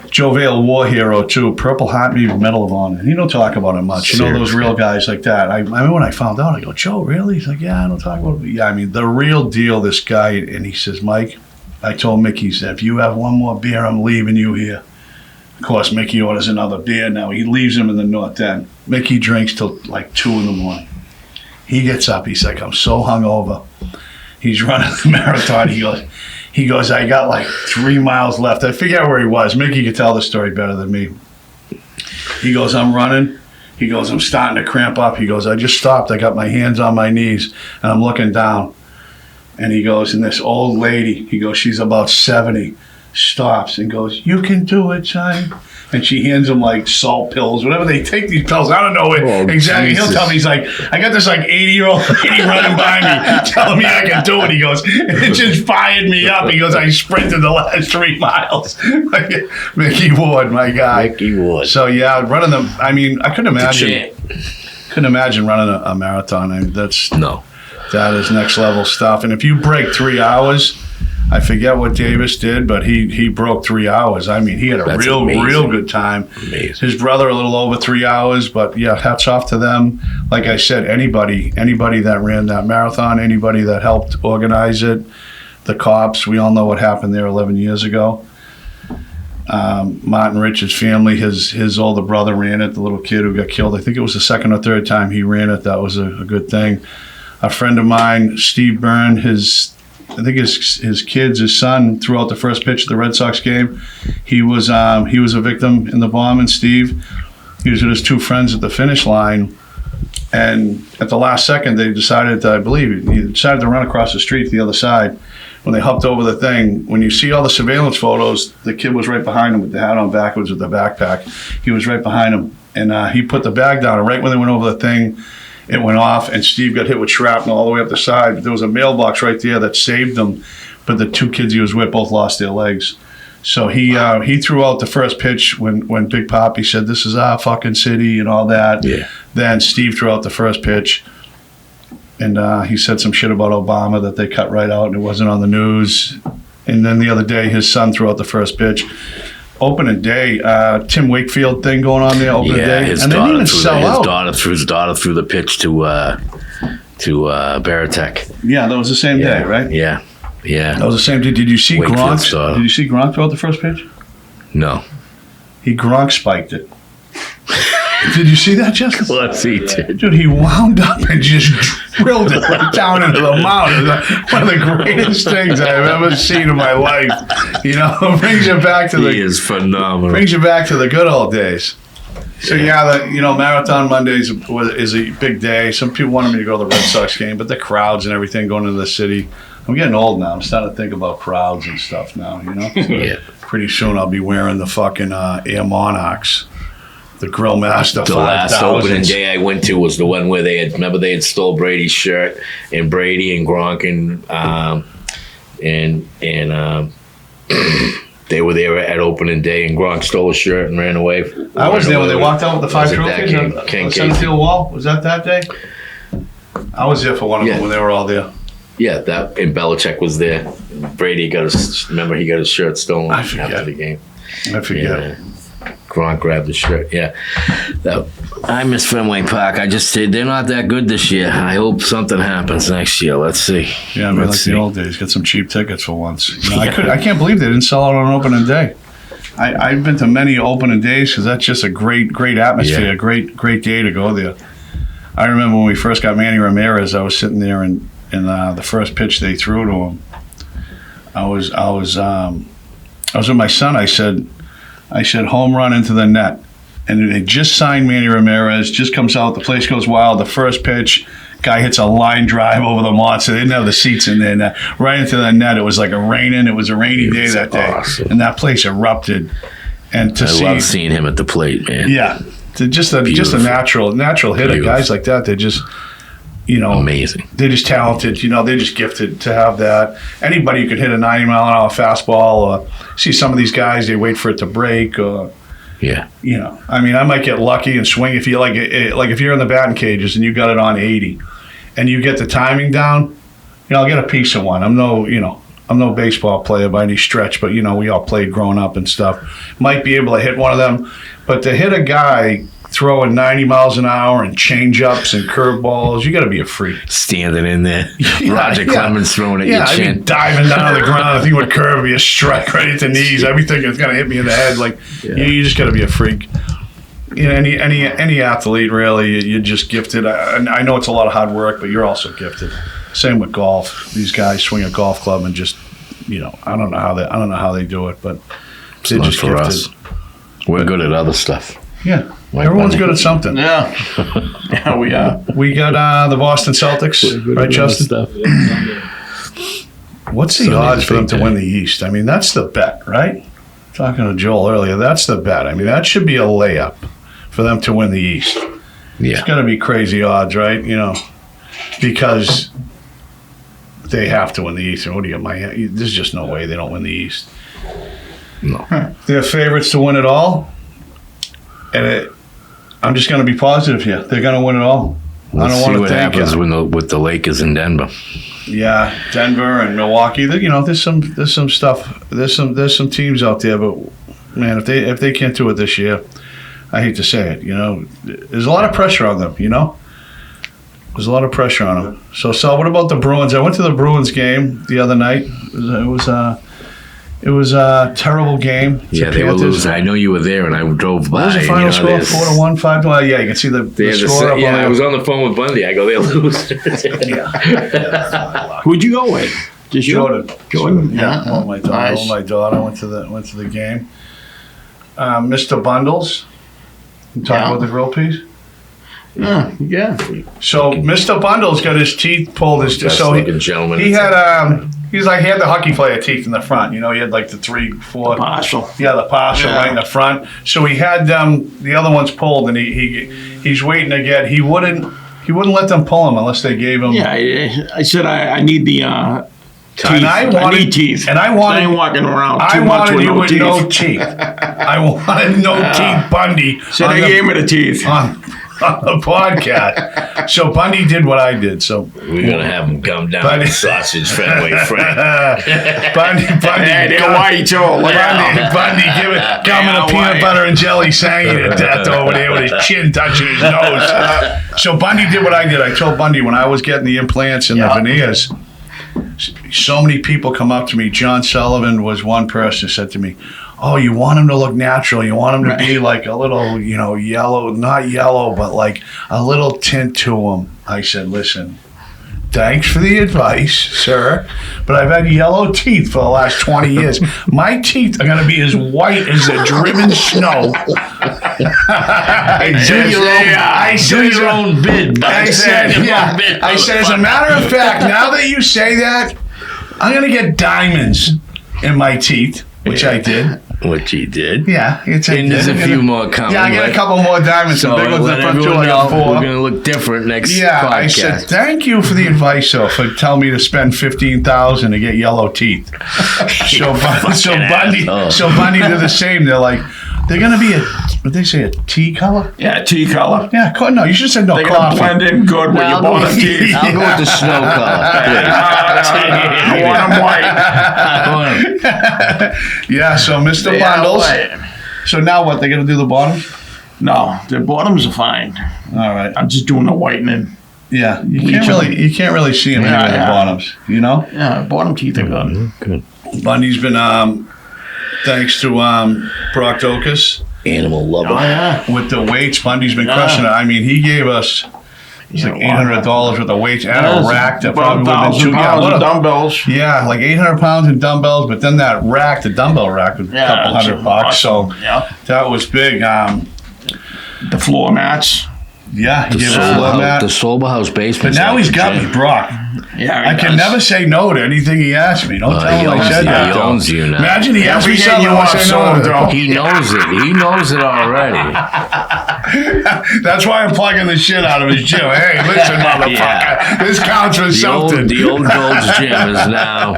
Joe Vale, war hero too, Purple Heart, maybe Medal of Honor. And you don't talk about him much. Seriously. Those real guys like that. I remember when I found out, I go, Joe, really? He's like, yeah, I don't talk about it. Yeah, the real deal, this guy. And he says, Mike, I told Mickey, he said, if you have one more beer, I'm leaving you here. Of course, Mickey orders another beer now. He leaves him in the North End. Mickey drinks till like 2 in the morning. He gets up. He's like, I'm so hungover. He's running the marathon. He goes, I got like 3 miles left. I figured out where he was. Mickey could tell the story better than me. He goes, I'm running. He goes, I'm starting to cramp up. He goes, I just stopped. I got my hands on my knees, and I'm looking down. And he goes, and this old lady, he goes, she's about 70, stops and goes, you can do it, son. And she hands him like salt pills, whatever they take these pills. I don't know what exactly. Jesus. He'll tell me, he's like, I got this like 80-year-old lady running by me telling me I can do it. He goes, it just fired me up. He goes, I sprinted the last 3 miles. Mickey Ward, my guy. Mickey Ward. So yeah, running them. I mean, I couldn't imagine running a marathon. I mean, that is next level stuff. And if you break 3 hours, I forget what Davis did, but he broke 3 hours. I mean, he had a real good time. Amazing. His brother a little over 3 hours, but yeah, hats off to them. Like I said, anybody that ran that marathon, anybody that helped organize it, the cops, we all know what happened there 11 years ago. Martin Rich's family, his older brother ran it, the little kid who got killed. I think it was the second or third time he ran it. That was a good thing. A friend of mine, Steve Byrne, his kids, his son, threw out the first pitch of the Red Sox game. He was a victim in the bombing. Steve, he was with his 2 friends at the finish line, and at the last second, they decided, I believe, he decided to run across the street to the other side. When they hopped over the thing, when you see all the surveillance photos, the kid was right behind him with the hat on backwards with the backpack. He was right behind him, and he put the bag down, and right when they went over the thing, it went off, and Steve got hit with shrapnel all the way up the side. But there was a mailbox right there that saved him, but the 2 kids he was with both lost their legs. So he threw out the first pitch when Big Papi said, this is our fucking city and all that. Yeah. Then Steve threw out the first pitch, and he said some shit about Obama that they cut right out, and it wasn't on the news. And then the other day, his son threw out the first pitch. Opening day, Tim Wakefield thing going on there. Opening day, his and daughter they didn't even sell out. His daughter threw the pitch to Baratek. Yeah, that was the same day, right? Yeah. That was the same day. Did you see Gronk? Did you see Gronk throw out the first pitch? No. He Gronk spiked it. Did you see that, Jessica? Yes, he did. Dude, he wound up and just drilled it right down into the mountain. One of the greatest things I've ever seen in my life. You know, brings you back to he is phenomenal. Brings you back to the good old days. So Marathon Mondays is a big day. Some people wanted me to go to the Red Sox game, but the crowds and everything going into the city. I'm getting old now. I'm starting to think about crowds and stuff now. You know. Yeah. Pretty soon I'll be wearing the fucking Air Monarchs. The Grill Master 5000. The last opening day I went to was the one where they had stole Brady's shirt, and Brady and Gronk and they were there at opening day, and Gronk stole a shirt and ran away. I was there when they walked out with the 5 trophies on the center field wall. Was that day? I was there for one of them when they were all there. Yeah, and Belichick was there. Brady got his shirt stolen after the game. I forget. Yeah. Gronk grabbed the shirt. Yeah, I miss Fenway Park. I just said they're not that good this year. I hope something happens next year. Let's see. Yeah, I mean, the old days. Get some cheap tickets for once. I can't believe they didn't sell out on opening day. I've been to many opening days because that's just a great atmosphere. Yeah. Great day to go there. I remember when we first got Manny Ramirez. I was sitting there and the first pitch they threw to him. I was with my son. I said, home run into the net. And they just signed Manny Ramirez, just comes out, the place goes wild. The first pitch, guy hits a line drive over the monster. They didn't have the seats in there. Right into the net. It was like it was a rainy day that day. Awesome. And that place erupted. And I love seeing him at the plate, man. Yeah. Just a natural hitter. Beautiful. Guys like that, they're just, amazing. They're just talented. They're just gifted to have that. Anybody who could hit a 90-mile-an-hour fastball, or see some of these guys, they wait for it to break. Or, I mean, I might get lucky and swing if you like if you're in the batting cages and you got it on 80, and you get the timing down. I'll get a piece of one. I'm no baseball player by any stretch, but we all played growing up and stuff. Might be able to hit one of them, but to hit a guy throwing 90 miles an hour and change-ups and curveballs, you got to be a freak. Standing in there. Roger Clemens throwing at your chin. I'd be diving down to the ground. I think it would curve be a strike right at the knees. I'd be thinking it's going to hit me in the head. You just got to be a freak. Any athlete, really, you're just gifted. I know it's a lot of hard work, but you're also gifted. Same with golf. These guys swing a golf club and just, I don't know how they do it, but they're Not just for gifted. us. We're good at other stuff. Yeah, Like everyone's Bundy. good at something. Yeah. Yeah, we are. We got the Boston Celtics, right, Justin? Stuff. What's the Sunday's odds for them big to day. win the East? I mean, that's the bet, right? Talking to Joel earlier, that's the bet. I mean, that should be a layup for them to win the East. Yeah. It's got to be crazy odds, right? Because they have to win the East. And what do you, Miami? There's just no way they don't win the East. No. They're favorites to win it all. And I'm just going to be positive here. They're going to win it all. I Let's don't see want to what think happens with the Lakers in Denver. Yeah, Denver and Milwaukee. There's some stuff. There's some teams out there, but man, if they can't do it this year, I hate to say it. There's a lot of pressure on them. There's a lot of pressure on them. So, Sal, what about the Bruins? I went to the Bruins game the other night. It was a terrible game. Yeah, they were losing. I know you were there, and I drove by. What was the final score? 4-1, 5-1. Yeah, you can see the score up on I there. was on the phone with Bundy. I go, they're losing. Who'd you go with? Just you? Jordan. Yeah. Oh, my daughter. Nice. Oh, my daughter went to the game. Mr. Bundles. You talking Yeah. about the grill piece? Yeah. So Mr. Bundles got his teeth pulled. So Best-looking gentleman. he had he had the hockey player teeth in the front. He had like the 3, 4. Partial. Yeah, the partial right in the front. So he had the other ones pulled, and he's waiting to get. He wouldn't let them pull him unless they gave him. Yeah, I said I need the teeth. And I need teeth. And I wanted. I ain't walking around too I much wanted with you no with teeth. no teeth. I wanted no teeth, Bundy. So they gave me the teeth. On the podcast. So Bundy did what I did. So We're going to have him gum down Bundy- the sausage Fenway Frank. Bundy, Hey, they're white too. Look out. Bundy, give it, gum and a Yeah, peanut white. butter and jelly sang to death over there with his chin touching his nose. So Bundy did what I did. I told Bundy when I was getting the implants and the veneers, so many people come up to me. John Sullivan was one person who said to me, "Oh, you want him to look natural. You want him to be like a little, yellow, not yellow, but like a little tint to him." I said, "Listen, thanks for the advice, sir, but I've had yellow teeth for the last 20 years. My teeth are going to be as white as the driven snow." Do your own bid. I said, as a matter of fact, now that you say that, I'm going to get diamonds in my teeth, which I did. What you did. Yeah. And there's a few more coming. Yeah, I get a couple more diamonds. So Some big ones in let the front too. everyone I got know 4. we're going to look different next Yeah, podcast. I said, thank you for the advice, though, for telling me to spend $15,000 to get yellow teeth. So Bundy did the same. They're like, they're going to be what they say, a tea color? Yeah, tea color. Yeah, no, you should have said no They're gonna coffee. blend in good with your bottom teeth. I'll go with the snow color. I want them white. Yeah, so Mr. Bundles. So now what? They're going to do the bottom? No, the bottoms are fine. All right. I'm just doing the whitening. Yeah, you Bleaching. can't really see them Yeah, anyway, the yeah. bottoms, Yeah, bottom teeth are good. Good. Bundy's been, thanks to Brock Dokas, Animal lover. Oh, yeah. with the weights, Bundy's been crushing it. I mean, he gave us like $800 worth of weights and a rack that probably would have been 1,000 pounds of dumbbells. Yeah, like 800 pounds in dumbbells, but then that rack, the dumbbell rack, was a couple $100. So Yeah. that was big. The floor mats. Yeah, he gave us a little mat. The Sober House basement. But now he's got me, Brock. Yeah, I can never say no to anything he asks me. Don't tell he him I owns said you. that. He though. owns you now. Imagine he asked me we get something. you I off say soon, no. though. He knows it. He knows it already. That's why I'm plugging the shit out of his gym. Hey, listen, motherfucker. Yeah. This counts for something. The old Gold's Gym is now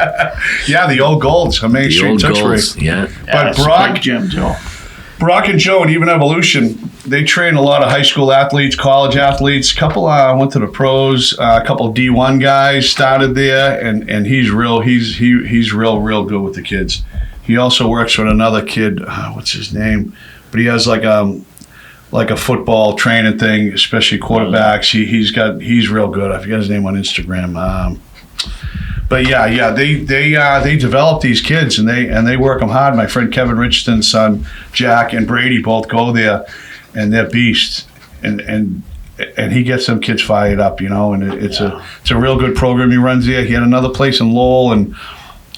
Yeah, the old Golds on Main the Street, old Tewksbury. Gold's. Yeah. But Brock, Jim too. Brock and Joe and Even Evolution, they train a lot of high school athletes, college athletes. A couple went to the pros. A couple D1 guys started there, and he's real good with the kids. He also works with another kid. What's his name? But he has like a football training thing, especially quarterbacks. He's real good. I forget his name on Instagram. But yeah, they develop these kids and they work them hard. My friend Kevin Richardson's son Jack and Brady both go there, and they're beasts. And and he gets them kids fired up, and it's a real good program he runs there. He had another place in Lowell, and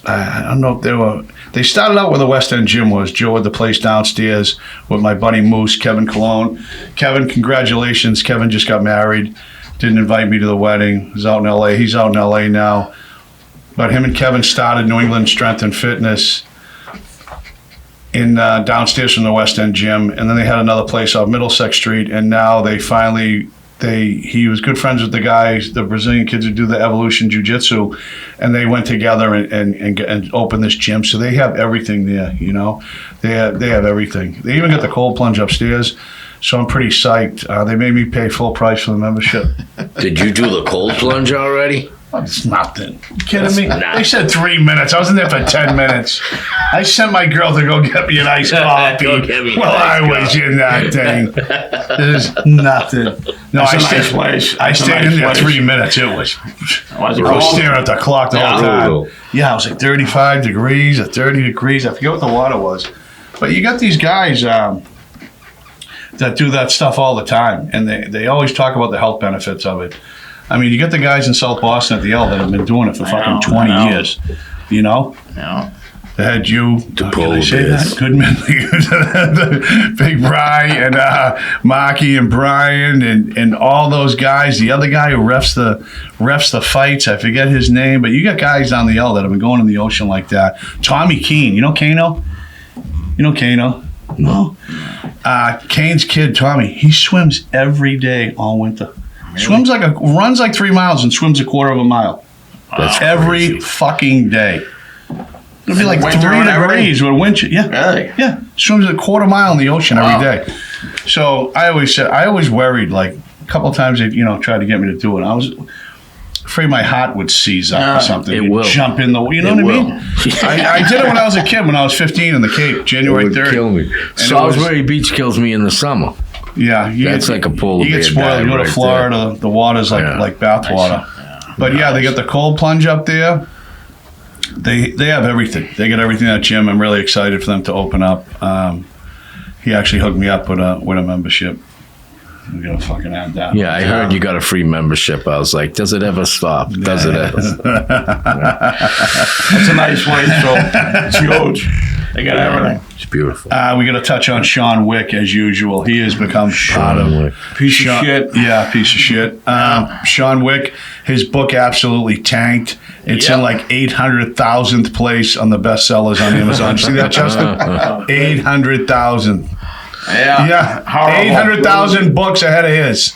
I don't know if they started out where the West End gym was. Joe had the place downstairs with my buddy Moose, Kevin Cologne. Kevin, congratulations. Kevin just got married. Didn't invite me to the wedding. He's out in LA. He's out in LA now. But him and Kevin started New England Strength and Fitness in downstairs from the West End gym, and then they had another place off Middlesex Street, and now he was good friends with the guys, the Brazilian kids who do the Evolution Jiu-Jitsu, and they went together and opened this gym. So they have everything there, They have everything. They even got the cold plunge upstairs. So I'm pretty psyched. They made me pay full price for the membership. Did you do the cold plunge already? It's nothing. You kidding me? Nah. They said 3 minutes. I was in there for 10 minutes. I sent my girl to go get me an iced coffee while I was in that thing. There's nothing. No, That's a nice place. I stayed in there 3 minutes. I was staring at the clock the whole time. Yeah, it was like 35 degrees or 30 degrees. I forget what the water was. But you got these guys that do that stuff all the time, and they always talk about the health benefits of it. I mean, you get the guys in South Boston at the L that have been doing it for fucking 20 years, Yeah. They had you, The can I polar say bears. that? Goodman, the Big Brian, and Marky and Brian, and all those guys. The other guy who refs the fights, I forget his name, but you got guys down the L that have been going in the ocean like that. Tommy Keene, you know Kano? You know Kano? No. Kane's kid, Tommy, he swims every day all winter. Really? Runs like 3 miles and swims a quarter of a mile. That's every crazy. fucking day. It'll be like 3 degrees with wind chill. Yeah. Really? Yeah. Swims a quarter mile in the ocean every day. So I always worried, like a couple of times they, tried to get me to do it. I was afraid my heart would seize up or something. It will. Jump in the, you know what I mean? I did it when I was a kid, when I was 15 in the Cape, January 3rd. Kill me. Salisbury Beach kills me in the summer. Yeah, That's like a polar You get bear spoiled. dive You go to right Florida, the water's like bath water. But yeah, they got the cold plunge up there. They have everything. They got everything at gym. I'm really excited for them to open up. He actually hooked me up with a membership. We gotta fucking add that. Yeah, I heard you got a free membership. I was like, does it ever stop? Does it ever stop? That's a nice place, so it's huge. They got everything. It's beautiful. We got to touch on Shawn Wick as usual. He has become part of Wick. Piece of shit. Yeah, piece of shit. Shawn Wick, his book absolutely tanked. It's in like 800,000th place on the bestsellers on Amazon. See that, Justin? 800,000. Yeah. Yeah, 800,000 books ahead of his.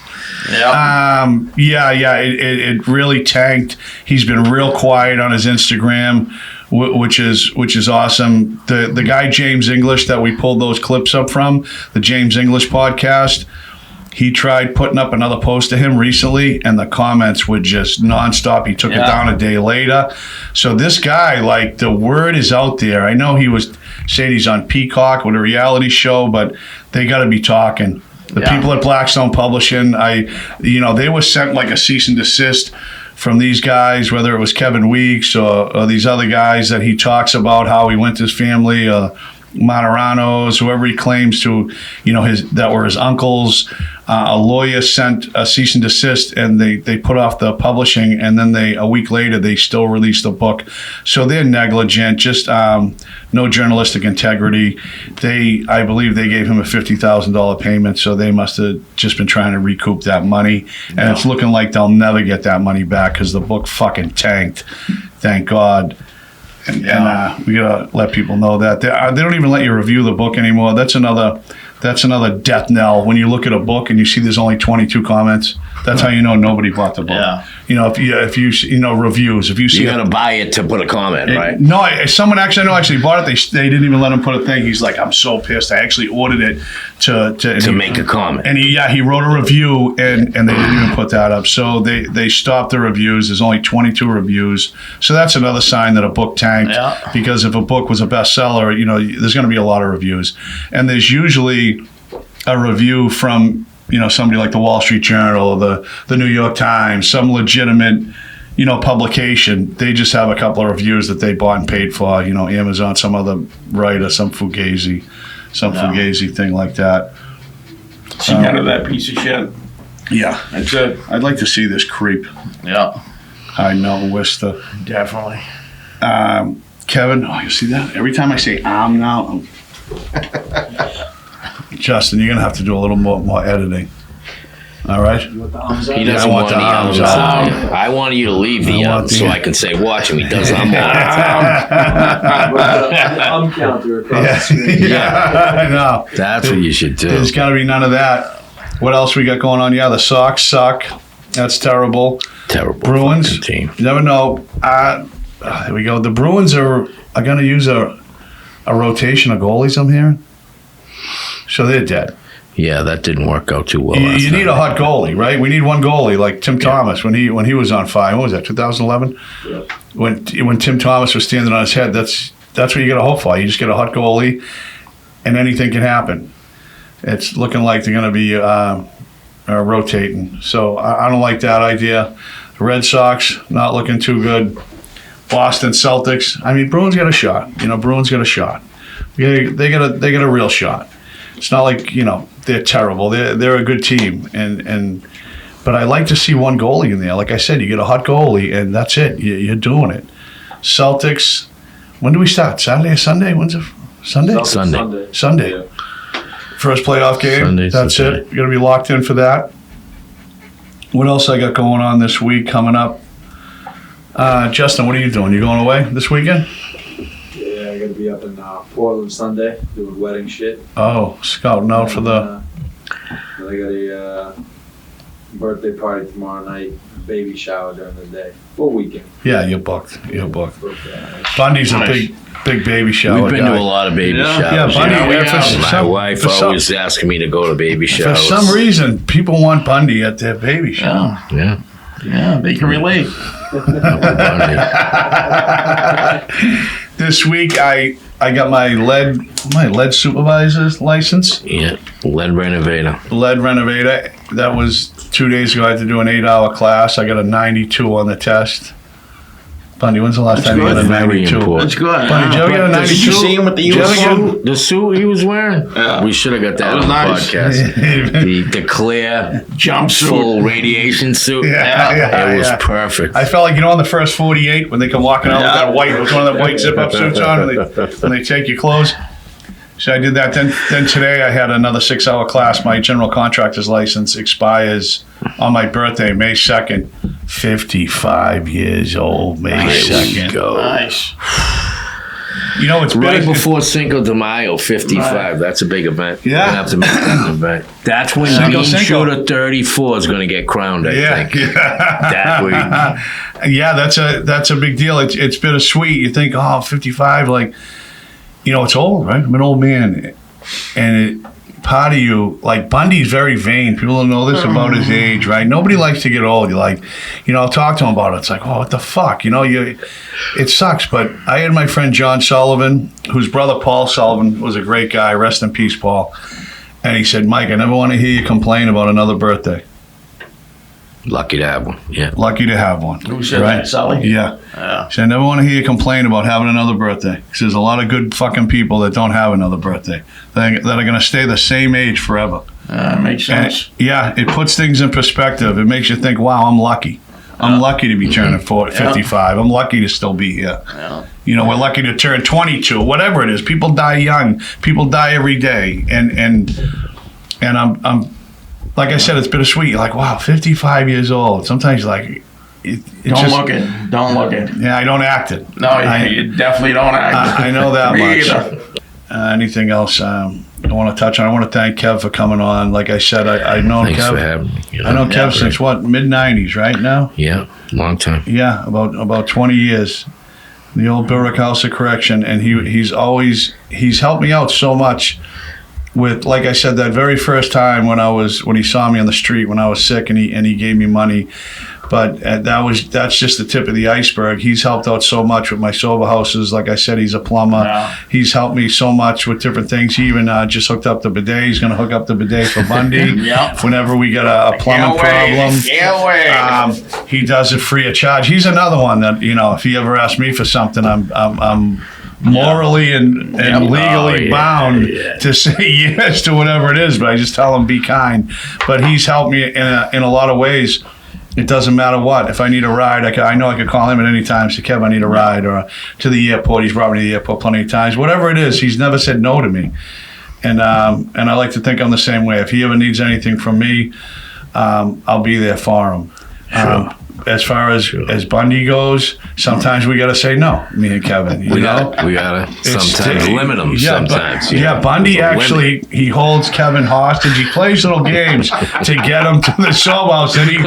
Yeah. It really tanked. He's been real quiet on his Instagram, which is awesome. The guy James English that we pulled those clips up from, the James English podcast, he tried putting up another post to him recently, and the comments were just nonstop. He took it down a day later. So this guy, like, the word is out there. I know he was saying he's on Peacock with a reality show, but they got to be talking. The people at Blackstone Publishing, they were sent like a cease and desist from these guys, whether it was Kevin Weeks or these other guys that he talks about how he went to his family, Monterano's, whoever he claims to, that were his uncles. A lawyer sent a cease and desist, and they put off the publishing, and then a week later they still released the book. So they're negligent, just no journalistic integrity. I believe they gave him a $50,000 payment, so they must have just been trying to recoup that money, and it's looking like they'll never get that money back because the book fucking tanked. Thank God. And we gotta let people know that they don't even let you review the book anymore. That's another death knell. When you look at a book and you see there's only 22 comments, that's how you know nobody bought the book. Yeah. If you reviews, if you see You got to buy it to put a comment, right? No, someone actually bought it. They didn't even let him put a thing. He's like, I'm so pissed. I actually ordered it to make a comment. And he wrote a review, and they didn't even put that up. So they stopped the reviews. There's only 22 reviews. So that's another sign that a book tanked. Yeah. Because if a book was a bestseller, there's going to be a lot of reviews, and there's usually a review from somebody like the Wall Street Journal or the New York Times, some legitimate publication. They just have a couple of reviews that they bought and paid for. Amazon, some other writer, some Fugazi thing like that. She got of that piece of shit. Yeah. That's it. I'd like to see this creep. Yeah, High Melton Worcester. definitely. Kevin, you see that? Every time I say now, Justin, you're going to have to do a little more editing. All right? You want the arms up? He doesn't I want want the the arms arms. out. I want you to leave the want arms the- so I can say, watch him. He does them all. I'm counter across the screen. Yeah, I know. That's what you should do. There's got to be none of that. What else we got going on? Yeah, the Sox suck. That's terrible. Terrible Bruins. fucking team. You never know. There we go. The Bruins are going to use a rotation of goalies, I'm hearing. So they're dead. Yeah, that didn't work out too well. You need a hot goalie, right? We need one goalie, like Tim Thomas when he was on fire. What was that? 2011. Yeah. When Tim Thomas was standing on his head. That's what you got to hope for. You just get a hot goalie, and anything can happen. It's looking like they're going to be rotating. So I don't like that idea. The Red Sox not looking too good. Boston Celtics. I mean, Bruins got a shot. Bruins got a shot. They got a real shot. It's not like they're terrible. They're a good team, but I like to see one goalie in there. Like I said, you get a hot goalie, and that's it. You're doing it. Celtics. When do we start? Saturday or Sunday? When's it? Sunday. Sunday. Yeah. First playoff game. Sunday's That's the it. day. You're gonna be locked in for that. What else I got going on this week coming up? Justin, what are you doing? You going away this weekend? Yeah, I gotta be up in Portland Sunday doing wedding shit. Oh, scouting out for the. Then I got a birthday party tomorrow night, baby shower during the day. Full weekend. Yeah, you're booked. You're booked. Birthday. Bundy's a Nice. big baby shower We've been guy. to a lot of baby Yeah. showers. Yeah, Bundy. Yeah, we for have. My some- wife for some- always asking me to go to baby For showers. some reason, people want Bundy at their baby shower. Yeah, Yeah. yeah, they can relate. Bundy. This week, I got my lead supervisor's license, Yeah. Lead renovator. lead renovator. That was 2 days ago. I had to do an 8-hour class. I got a 92 on the test. Bundy, when's the last That's time you got a good. Very 92? important. That's good. Bunny, did you ever get a Did 92? you see him with the Did you ever get a- uniform? The suit he was wearing? Yeah. We should have got that That was on the nice. podcast. the clear, Jumpsuit. full radiation suit. Yeah, It was yeah. perfect. I felt like, on the first 48 when they come walking out with Yeah. that white, it was one of the white zip-up suits on when they take your clothes. So I did that. Then today I had another 6-hour class. My general contractor's license expires on my birthday, May 2nd. 55 years old, May There we 2nd. go. Nice. It's Right better- before Cinco de Mayo, 55. That's a big event. Yeah. We're gonna have to make that an event. That's when Cinco. Beanshooter 34 is going to get crowned, I think. That week. Yeah, that's a big deal. It's bittersweet. You think, 55, like, it's old, right? I'm an old man, and part of you, like Bundy's very vain. People don't know this about his age, right? Nobody likes to get old. You're like, I'll talk to him about it. It's like, what the fuck, it sucks. But I had my friend John Sullivan, whose brother Paul Sullivan was a great guy. Rest in peace, Paul. And he said, Mike, I never want to hear you complain about another birthday. Lucky to have one. Yeah. Lucky to have one. Who said that, Sully? Yeah. Yeah. So I never want to hear you complain about having another birthday. Because there's a lot of good fucking people that don't have another birthday. That are going to stay the same age forever. Makes And sense. it puts things in perspective. It makes you think, wow, I'm lucky. I'm lucky to be turning 55. I'm lucky to still be here. Yeah. We're lucky to turn 22, whatever it is. People die young. People die every day. And I'm like I said, it's bittersweet. You're like, wow, 55 years old. Sometimes you're like, Don't look it. Don't look it. Yeah, I don't act it. No, you definitely don't act. I know that Me much. either. Anything else I want to touch on? I want to thank Kev for coming on. Like I said, I've known Thanks for Kev. having me. I know Kev since what, mid-90s, right now? Yeah, long time. Yeah, about 20 years. The old Billerick House of Correction, and he's helped me out so much. With, like I said, that very first time when he saw me on the street when I was sick, and he gave me money. But that's just the tip of the iceberg. He's helped out so much with my sober houses. Like I said, he's a plumber. Yeah. He's helped me so much with different things. He even just hooked up the bidet. He's going to hook up the bidet for Bundy. Yeah. Whenever we get a plumbing problem. Can't wait. He does it free of charge. He's another one that, if he ever asks me for something, I'm morally and legally bound to say yes to whatever it is, but I just tell him be kind. But he's helped me in a lot of ways. It doesn't matter what. If I need a ride, I know I could call him at any time. Say, Kev, I need a ride, or to the airport. He's brought me to the airport plenty of times. Whatever it is, he's never said no to me. And I like to think I'm the same way. If he ever needs anything from me, I'll be there for him. Sure. As far as Bundy goes, sometimes we got to say no, me and Kevin. We gotta sometimes limit them. Sometimes, Bundy actually he holds Kevin hostage. He plays little games to get him to the sober house, and he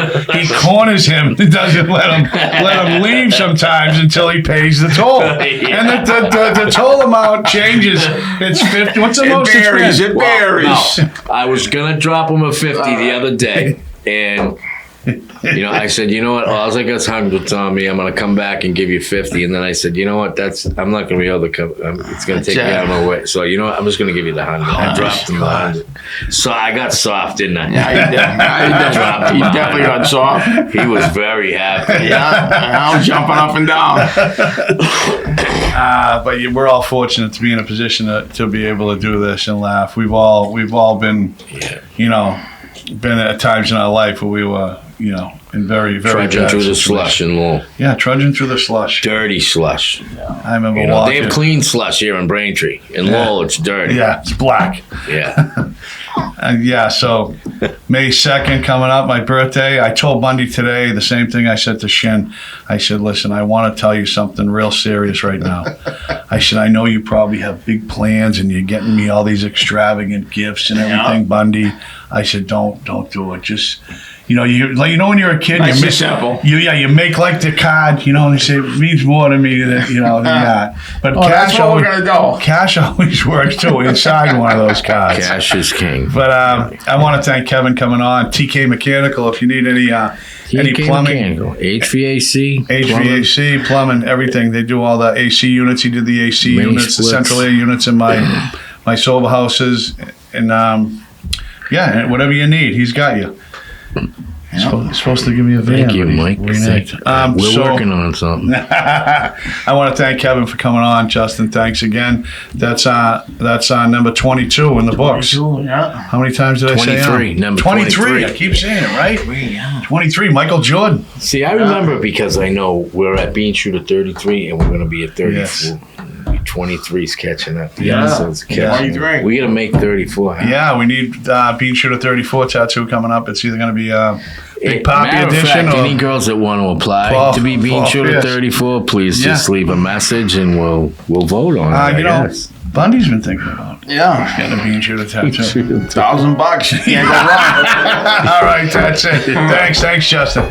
corners him. He doesn't let him leave sometimes until he pays the toll. And the toll amount changes. It's 50. What's the most? It varies. No, I was gonna drop him a 50 the other day, and. I said, you know what? All I got $100 on me. I'm gonna come back and give you 50. And then I said, you know what? I'm not gonna be able to come. It's gonna take me out of my way. So you know what? I'm just gonna give you the 100. I dropped him the 100. So I got soft, didn't I? Yeah, he definitely got soft. He was very happy. Yeah, I was jumping up and down. But we're all fortunate to be in a position to be able to do this and laugh. We've all been, been at times in our life where we were, in very, very trudging bad through the situations. slush in Lowell. Yeah, trudging through the slush. Dirty slush. I remember They walking. have clean slush here in Braintree. In Lowell, it's dirty. Yeah, it's black. Yeah. So May 2nd coming up, my birthday. I told Bundy today the same thing I said to Shin. I said, listen, I want to tell you something real serious right now. I said, I know you probably have big plans and you're getting me all these extravagant gifts and everything, Bundy. I said, don't do it. Just, when you're a kid, Nice and simple. you make like the card, and you say it means more to me than that. But That's what we're gonna do. Cash always works too inside one of those cards. Cash is king. But I want to thank Kevin coming on. TK Mechanical. If you need any plumbing, HVAC, plumbing, everything. They do all the AC units. He did the AC Mini units, the splits. central air units in my sober houses, and whatever you need, he's got you. He's supposed to give me a van. Thank you, Mike. We're working on something. I want to thank Kevin for coming on. Justin, thanks again. That's number 22 in the books. Yeah. How many times did I say? 23. Number 23. I keep saying it, right? 23. Michael Jordan. See, I remember because I know we're at Beanshooter 33 and we're going to be at 34. Yes. 23's catching up. Yeah. Episode's catching up. 23. We got to make 34. Huh? Yeah, we need Beanshooter 34 tattoo coming up. It's either going to be Big Poppy Matter of edition fact, or any girls that want to apply to be Beanshooter 34, please just leave a message and we'll vote on it. I guess. Bundy's been thinking about getting a Beanshooter tattoo. $1,000. You can't go wrong. All right, that's it. Thanks, Justin.